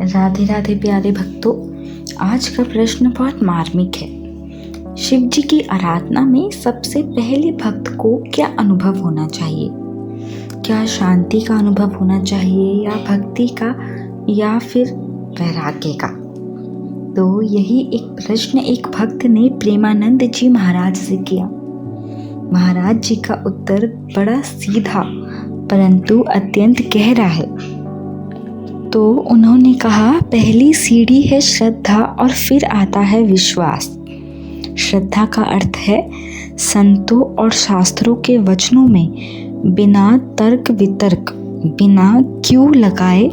राधे राधे प्यारे भक्तों, आज का प्रश्न बहुत मार्मिक है। शिव जी की आराधना में सबसे पहले भक्त को क्या अनुभव होना चाहिए? क्या शांति का अनुभव होना चाहिए या भक्ति का या फिर वैराग्य का? तो यही एक प्रश्न एक भक्त ने प्रेमानंद जी महाराज से किया। महाराज जी का उत्तर बड़ा सीधा परंतु अत्यंत गहरा है। तो उन्होंने कहा, पहली सीढ़ी है श्रद्धा और फिर आता है विश्वास। श्रद्धा का अर्थ है संतों और शास्त्रों के वचनों में बिना तर्क वितर्क, बिना क्यों लगाए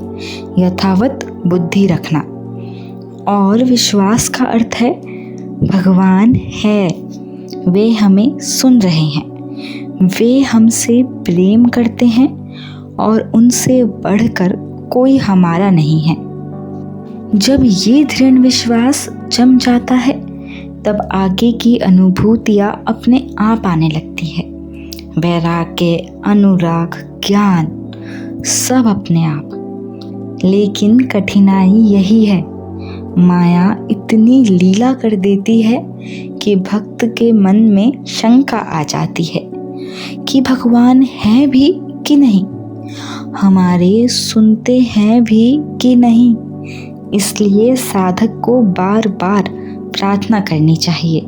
यथावत बुद्धि रखना। और विश्वास का अर्थ है भगवान है, वे हमें सुन रहे हैं, वे हमसे प्रेम करते हैं और उनसे बढ़कर कोई हमारा नहीं है। जब ये दृढ़ विश्वास जम जाता है तब आगे की अनुभूतियाँ अपने आप आने लगती है। वैराग्य, अनुराग, ज्ञान सब अपने आप। लेकिन कठिनाई यही है, माया इतनी लीला कर देती है कि भक्त के मन में शंका आ जाती है कि भगवान है भी कि नहीं, हमारे सुनते हैं भी कि नहीं। इसलिए साधक को बार बार प्रार्थना करनी चाहिए,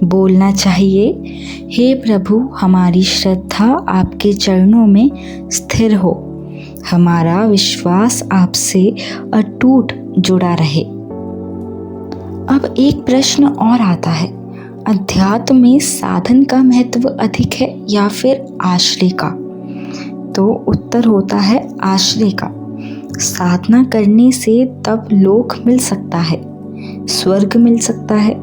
बोलना चाहिए, हे प्रभु, हमारी श्रद्धा आपके चरणों में स्थिर हो, हमारा विश्वास आपसे अटूट जुड़ा रहे। अब एक प्रश्न और आता है, अध्यात्म में साधन का महत्व अधिक है या फिर आश्रय का? तो उत्तर होता है आश्रय का। साधना करने से तब लोक मिल सकता है, स्वर्ग मिल सकता है,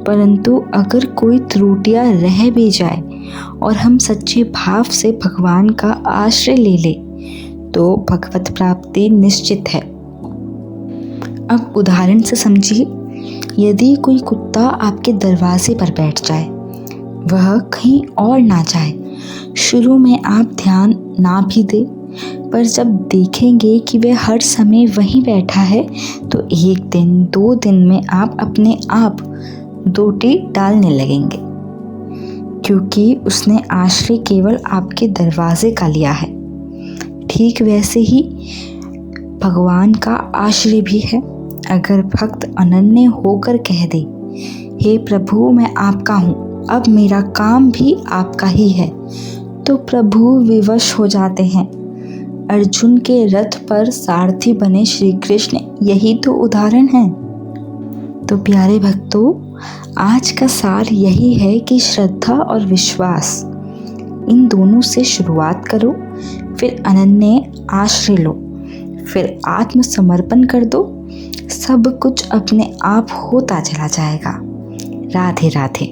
परंतु अगर कोई त्रुटियां रह भी जाए और हम सच्चे भाव से भगवान का आश्रय ले ले तो भगवत प्राप्ति निश्चित है। अब उदाहरण से समझिए, यदि कोई कुत्ता आपके दरवाजे पर बैठ जाए, वह कहीं और ना जाए, शुरू में आप ध्यान ना भी दे, पर जब देखेंगे कि वह हर समय वहीं बैठा है तो एक दिन 2 दिन में आप अपने आप डोटी डालने लगेंगे, क्योंकि उसने आश्रय केवल आपके दरवाजे का लिया है। ठीक वैसे ही भगवान का आश्रय भी है। अगर भक्त अनन्य होकर कह दे, हे प्रभु, मैं आपका हूँ, अब मेरा काम भी आपका ही है, तो प्रभु विवश हो जाते हैं। अर्जुन के रथ पर सारथी बने श्री कृष्ण यही तो उदाहरण है। तो प्यारे भक्तों, आज का सार यही है कि श्रद्धा और विश्वास, इन दोनों से शुरुआत करो, फिर अनन्य आश्रय लो, फिर आत्मसमर्पण कर दो, सब कुछ अपने आप होता चला जाएगा। राधे राधे।